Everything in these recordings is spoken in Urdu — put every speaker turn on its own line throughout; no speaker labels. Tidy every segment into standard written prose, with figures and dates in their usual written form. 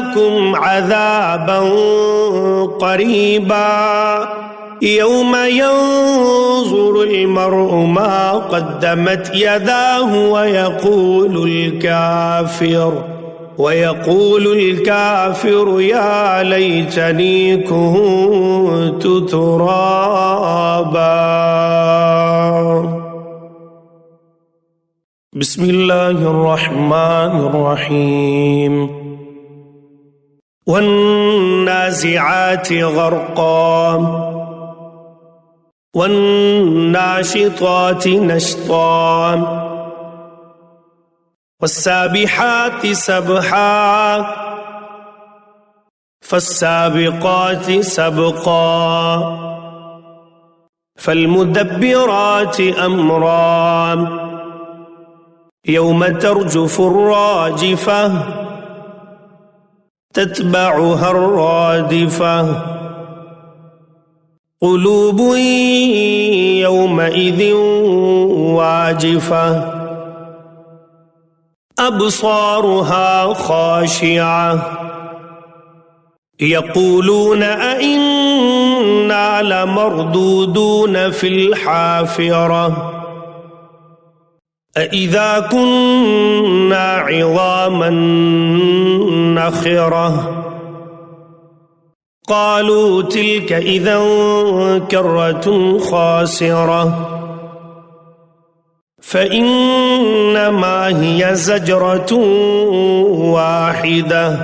لكم عذابا قريبا يوم ينظر المرء ما قدمت يداه ويقول الكافر يا ليتني كنت ترابا. بسم الله الرحمن الرحيم. والنازعات غرقا والناشطات نشطا والسابحات سبحا فالسابقات سبقا فالمدبرات أمرا يوم ترجف الراجفة تتبعها الرادفة قلوب يومئذ واجفة أبصارها خاشعة يقولون أئنا لمردودون في الحافرة أإذا كنا عظاما نخرة قالوا تلك إذا كرة خاسرة فإنما هي زجرة واحدة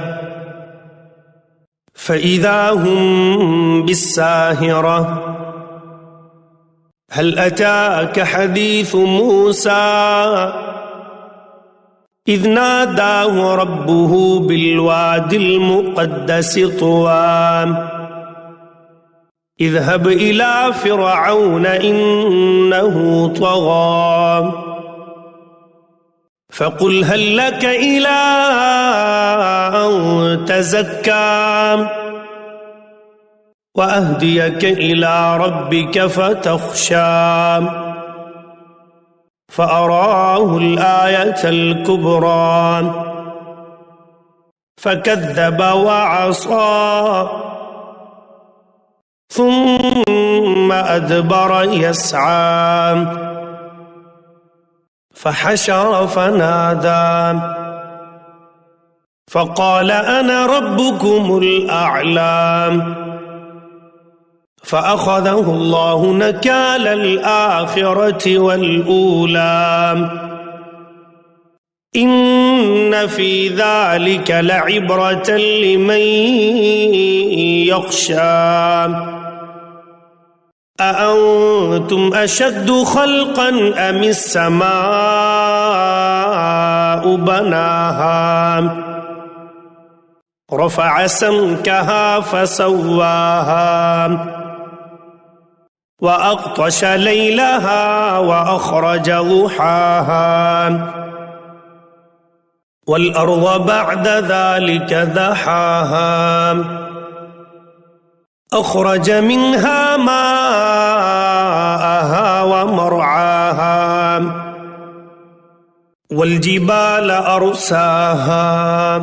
فإذا هم بالساهرة هل أتاك حديث موسى إذ ناداه ربه بالواد المقدس طوى اذهب إلى فرعون إنه طغى فقل هل لك إلى أن تزكى وأهديك إلى ربك فتخشى فأراه الآية الكبرى فكذب وعصى ثم أدبر يسعى فحشر فنادى فقال أنا ربكم الأعلى فأخذه الله نكال الآخرة والأولى إن في ذلك لعبرة لمن يخشى أأنتم أشد خلقا أم السماء بناها رفع سمكها فسواها وأغطش ليلها وأخرج ضحاها والأرض بعد ذلك دحاها أخرج منها ماءها ومرعاها والجبال أرساها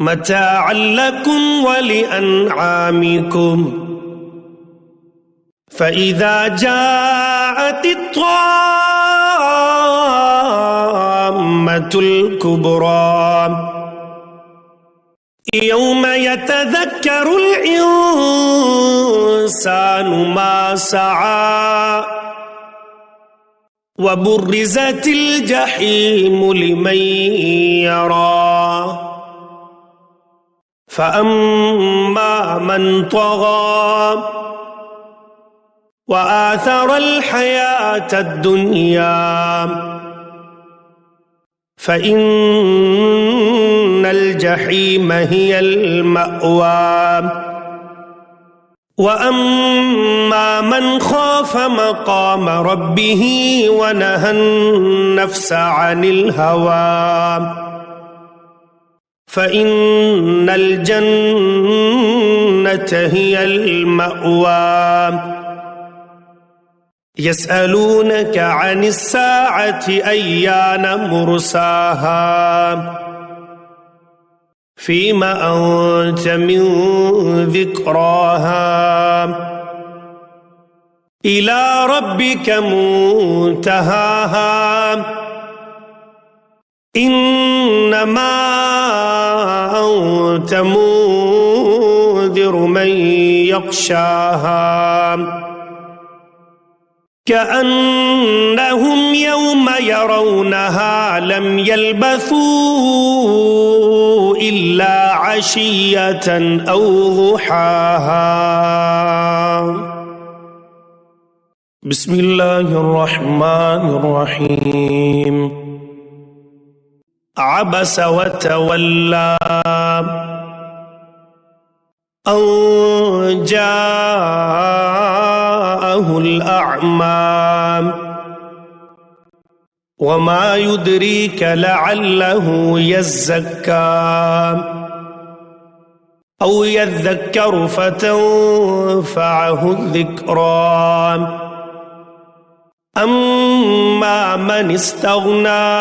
متاعا لكم ولأنعامكم فإذا جاءت الطامة الكبرى يوم يتذكر الإنسان ما سعى وبرزت الجحيم لمن يرى فأما من طغى وآثر الحياة الدنيا فإن الجحيم هي المأوى وأما من خاف مقام ربه ونهى النفس عن الهوى فإن الجنة هي المأوى يسألونك عن الساعة أيان مرساها فيما أنت من ذكراها إلى ربك منتهاها إنما أنت منذر من يخشاها كأنهم يوم يرونها لم يلبثوا إلا عشية أو ضحاها بسم الله الرحمن الرحيم عبس وتولى أن جاءه الأعمى وما يدريك لعله يزكى أو يذكر فتنفعه الذكرى أما من استغنى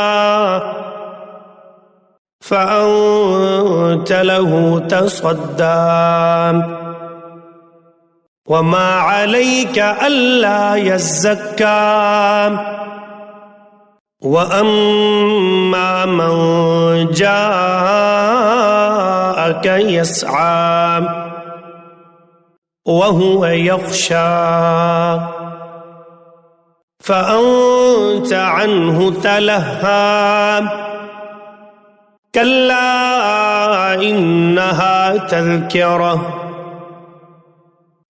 فأنت له تصدى وما عليك ألا يزكى وأما من جاءك يسعى وهو يخشى فأنت عنه تلهى كلا إنها تذكرة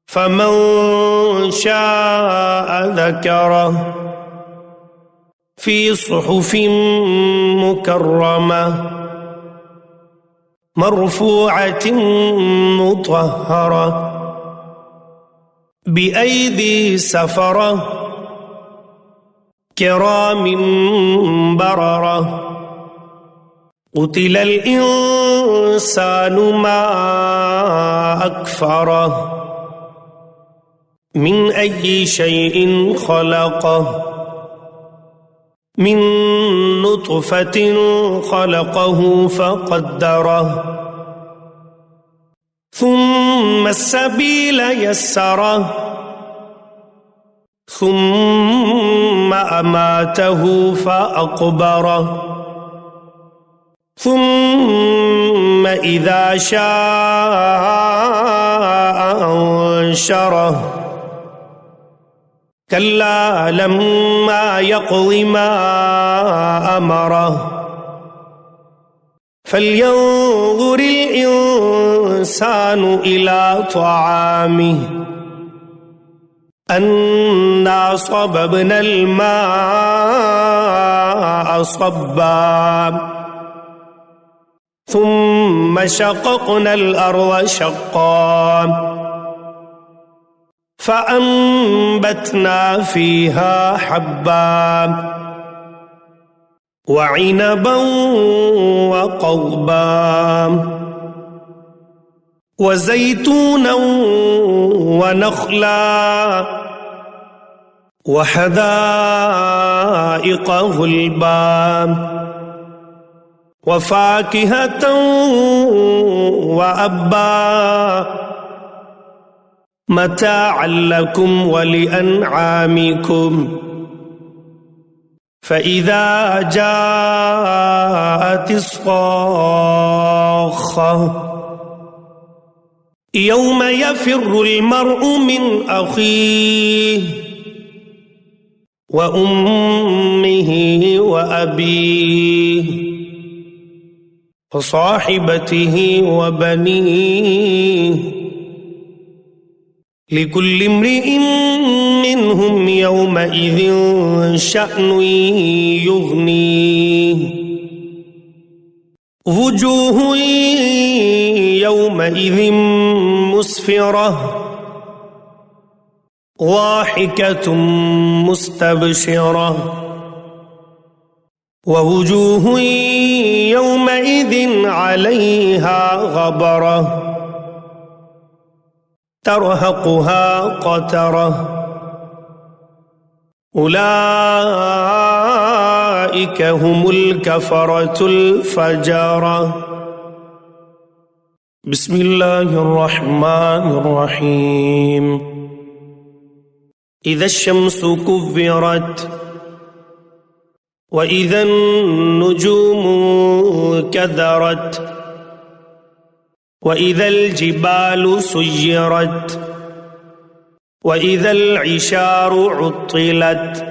فمن شاء ذكره في صحف مكرمة مرفوعة مطهرة بأيدي سفرة كرام بررة قتل الإنسان ما أكفره من أي شيء خلقه من نطفة خلقه فقدره ثم السبيل يسره ثم أماته فأقبره ثم إذا شاء أنشره كلا لما يقض ما أمره فلينظر الإنسان إلى طعامه أنا صببنا الماء صبا ثم شققنا الأرض شقا فأنبتنا فيها حبا وعنبا وقضبا وزيتونا ونخلا وحدائق غلبا وفاكهة وأبا متاعا لكم ولأنعامكم فإذا جاءت الصاخة يوم يفر المرء من أخيه وأمه وأبيه وصاحبته وبنيه لكل امرئ منهم يومئذ شأن يغنيه وجوه يومئذ مسفرة ضاحكة مستبشرة ووجوه يومئذ عليها غبرة ترهقها قترة أولئك هم الكفرة الفجرة بسم الله الرحمن الرحيم إذا الشمس كورت وإذا النجوم كدرت وإذا الجبال سيرت وإذا العشار عطلت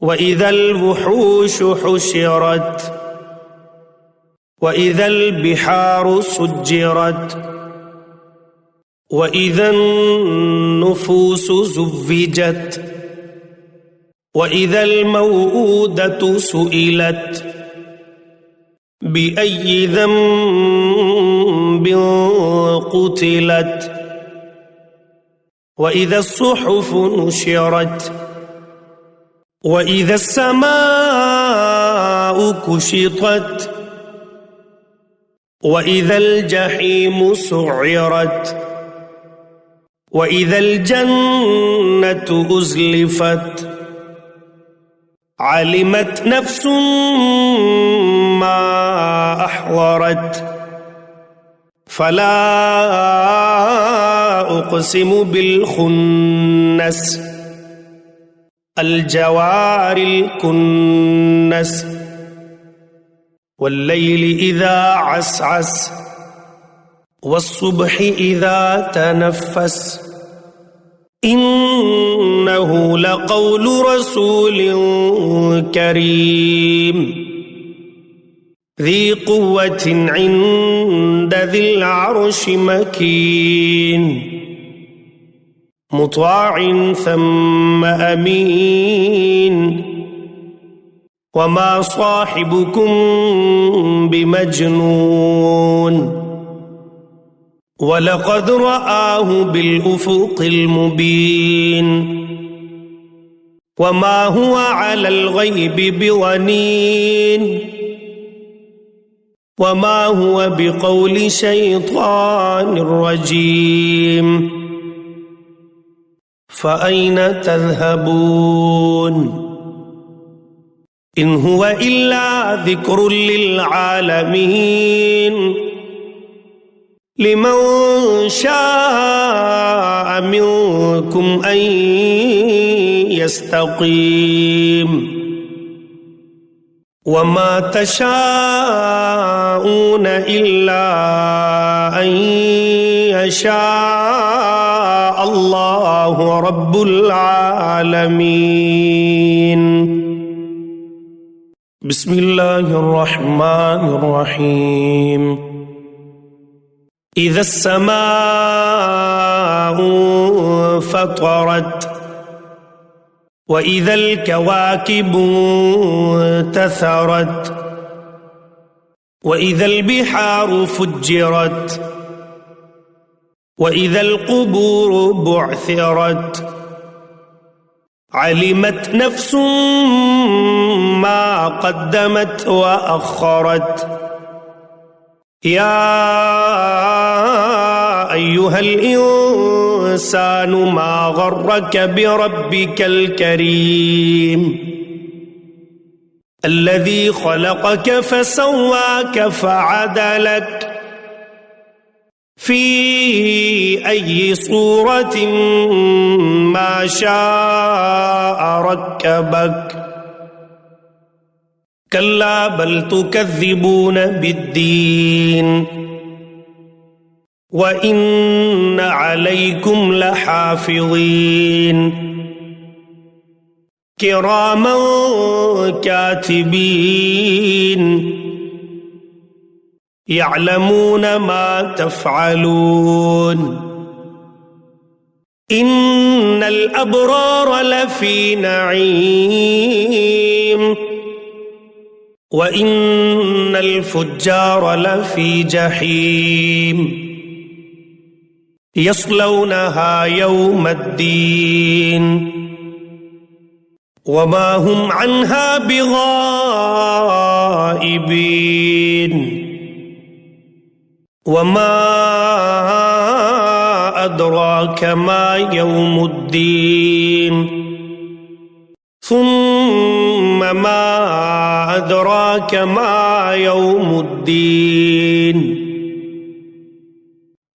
وإذا الوحوش حشرت وإذا البحار سجرت وإذا النفوس زوجت وإذا الموءودة سئلت بأي ذنب قتلت وإذا الصحف نشرت وإذا السماء كشطت وإذا الجحيم سعرت وإذا الجنة أزلفت علمت نفس ما أحضرت فلا أقسم بالخنس الجوار الكنس والليل إذا عسعس والصبح إذا تنفس إنه لقول رسول كريم ذي قوة عند ذي العرش مكين مطاع ثم أمين وما صاحبكم بمجنون ولقد رآه بالأفق المبين وما هو على الغيب بضنين وما هو بقول شيطان رجيم فأين تذهبون إن هو إلا ذكر للعالمين لمن شاء منكم أن يستقيم وما تشاءون إلا أن يشاء الله رب العالمين بسم الله الرحمن الرحيم إذا السماء فطرت وإذا الكواكب انتثرت وإذا البحار فجرت وإذا القبور بعثرت علمت نفس ما قدمت وأخرت يا أيها الإنسان ما غرك بربك الكريم الذي خلقك فسواك فعدلك في أي صورة ما شاء ركبك كلا بل تكذبون بالدين وإن عليكم لحافظين كراما كاتبين يعلمون ما تفعلون إن الأبرار لفي نعيم وإن الفجار لفي جحيم يصلونها يوم الدين وما هم عنها بغائبين وما أدراك ما يوم الدين ثم ما أدراك ما يوم الدين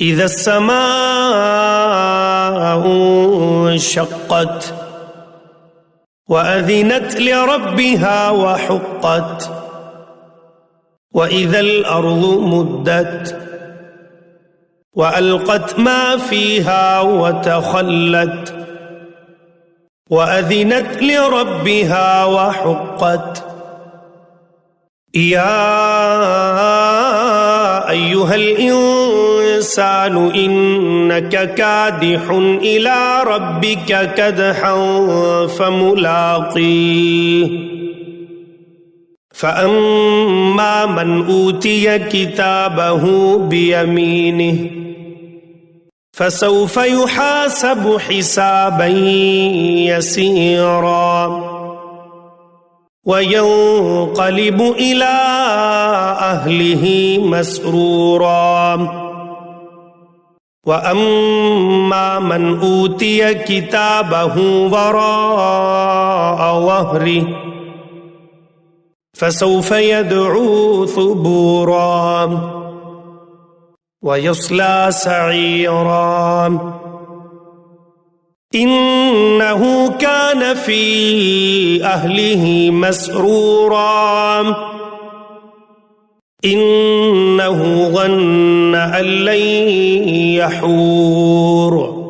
إذا السماء انشقت وأذنت لربها وحقت وإذا الأرض مدت وألقت ما فيها وتخلت وأذنت لربها وحقت يا أيها الإنسان إنك كادح إلى ربك كدحا فملاقيه فأما من أوتي كتابه بيمينه فسوف يحاسب حسابا يسيرا وينقلب إلى أهله مسرورا وأما من أوتي كتابه وراء ظهره فسوف يدعو ثبورا ويصلى سعيرا إنه كان في أهله مسرورا إنه ظن أن لن يحور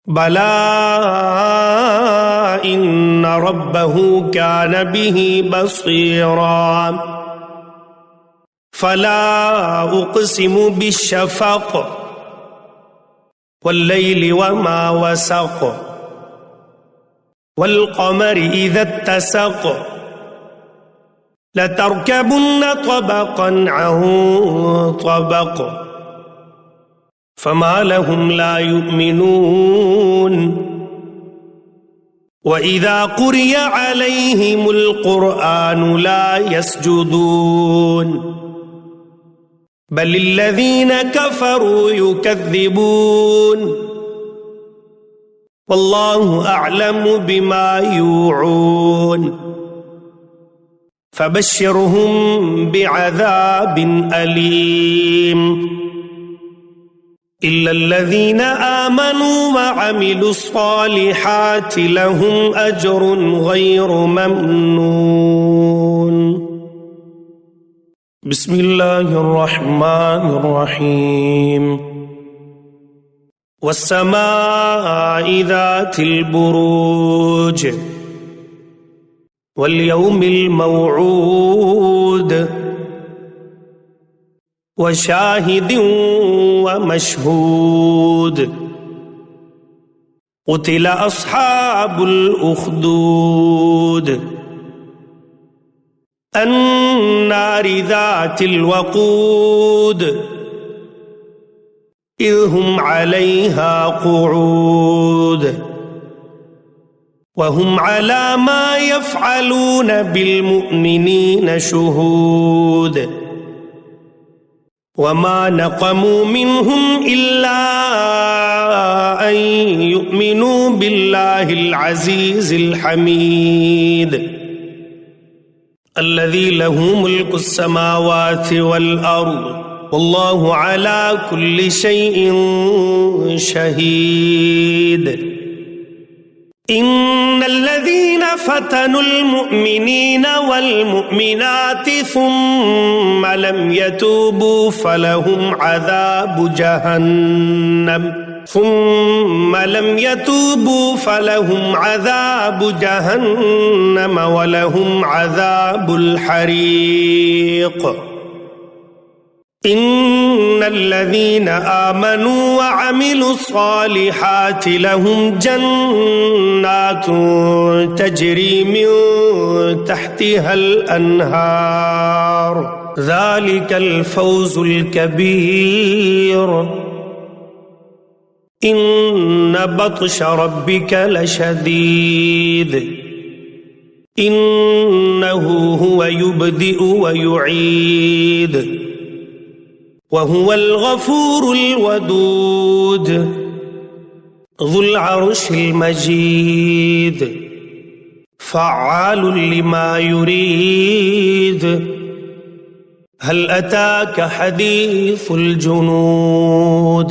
بلى إن ربه كان به بصيرا فلا أقسم بالشفق والليل وما وسق والقمر إذا اتسق لتركبن طبقا عن طبق فما لهم لا يؤمنون وإذا قرئ عليهم القرآن لا يسجدون بل الذين كفروا يكذبون والله أعلم بما يوعون فبشرهم بعذاب أليم إلا الذين آمنوا وعملوا الصالحات لهم أجر غير ممنون. بسم الله الرحمن الرحيم. والسماء ذات البروج واليوم الموعود وشاهد ومشهود قتل أصحاب الأخدود النار ذات الوقود إذ هم عليها قعود وهم على ما يفعلون بالمؤمنين شهود وما نقموا منهم إلا أن يؤمنوا بالله العزيز الحميد الذي له ملك السماوات والأرض والله على كل شيء شهيد. إن الذين فتنوا المؤمنين والمؤمنات ثم لم يتوبوا فلهم عذاب جهنم ولهم عذاب الحريق. إن الذين آمنوا وعملوا الصالحات لهم جنات تجري من تحتها الأنهار ذلك الفوز الكبير. إن بطش ربك لشديد إنه هو يبدئ ويعيد وهو الغفور الودود ذو العرش المجيد فعال لما يريد. هل أتاك حديث الجنود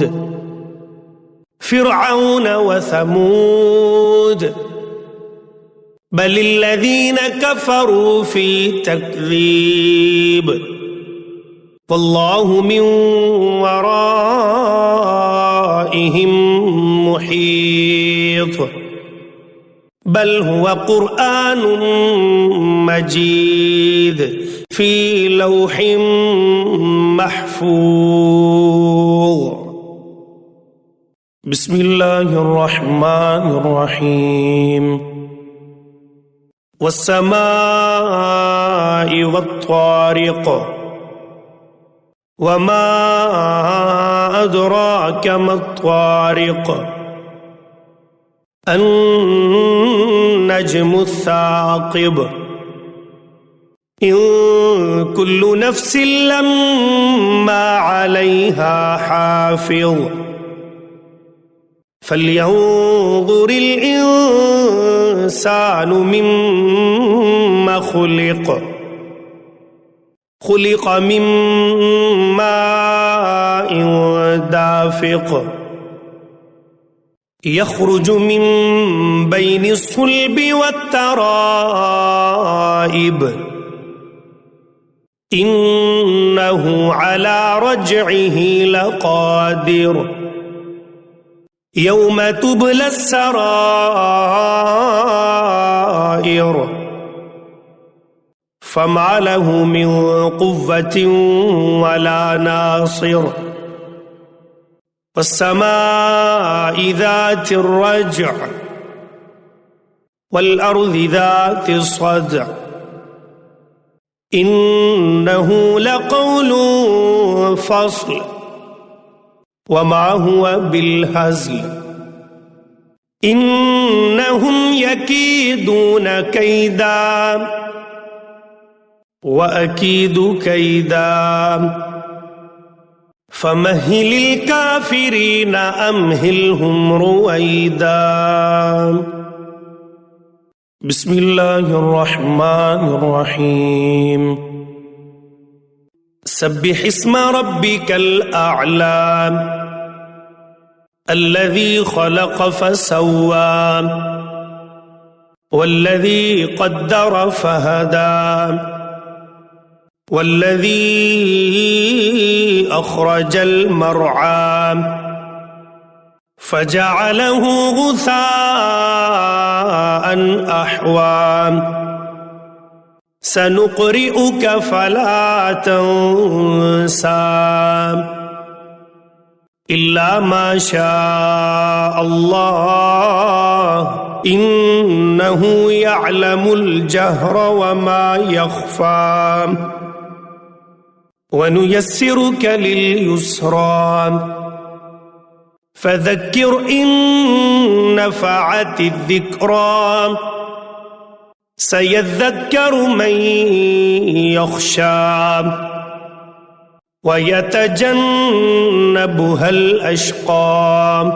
فرعون وثمود بل الذين كفروا في تكذيب والله من ورائهم محيط بل هو قرآن مجيد في لوح محفوظ. بسم الله الرحمن الرحيم. والسماء والطارق وما أدراك ما الطارق النجم الثاقب إن كل نفس لما عليها حافظ فلينظر الإنسان مما خلق من ماء دافق يخرج من بين الصلب والترائب إنه على رجعه لقادر يوم تبلى السرائر فما له من قوة ولا ناصر والسماء ذات الرجع والأرض ذات الصدع إنه لقول فصل وما هو بالهزل إنهم يكيدون كيدا وأكيد كيدا فمهل الكافرين أمهلهم رويدا. بسم الله الرحمن الرحيم. سبح اسم ربك الأعلى الذي خلق فسوى والذي قدر فهدى والذي أخرج المرعى فجعله غثاء أحوى سنقرئك فلا تنسى إلا ما شاء الله إنه يعلم الجهر وما يخفى ونيسرك لليسرى فذكر إن نفعت الذكرى سيذكر من يخشى ويتجنبها الأشقى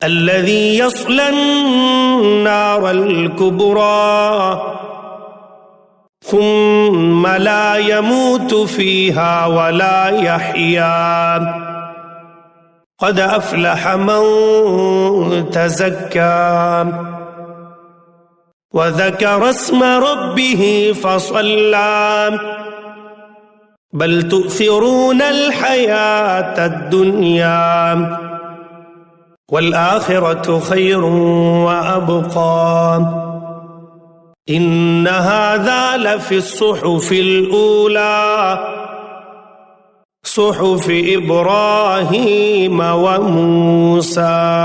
الذي يصلى النار الكبرى ثم لا يموت فيها ولا يحيا قد أفلح من تزكى وذكر اسم ربه فصلى بل تؤثرون الحياة الدنيا والآخرة خير وأبقى إن هذا لفي الصحف الأولى صحف إبراهيم وموسى.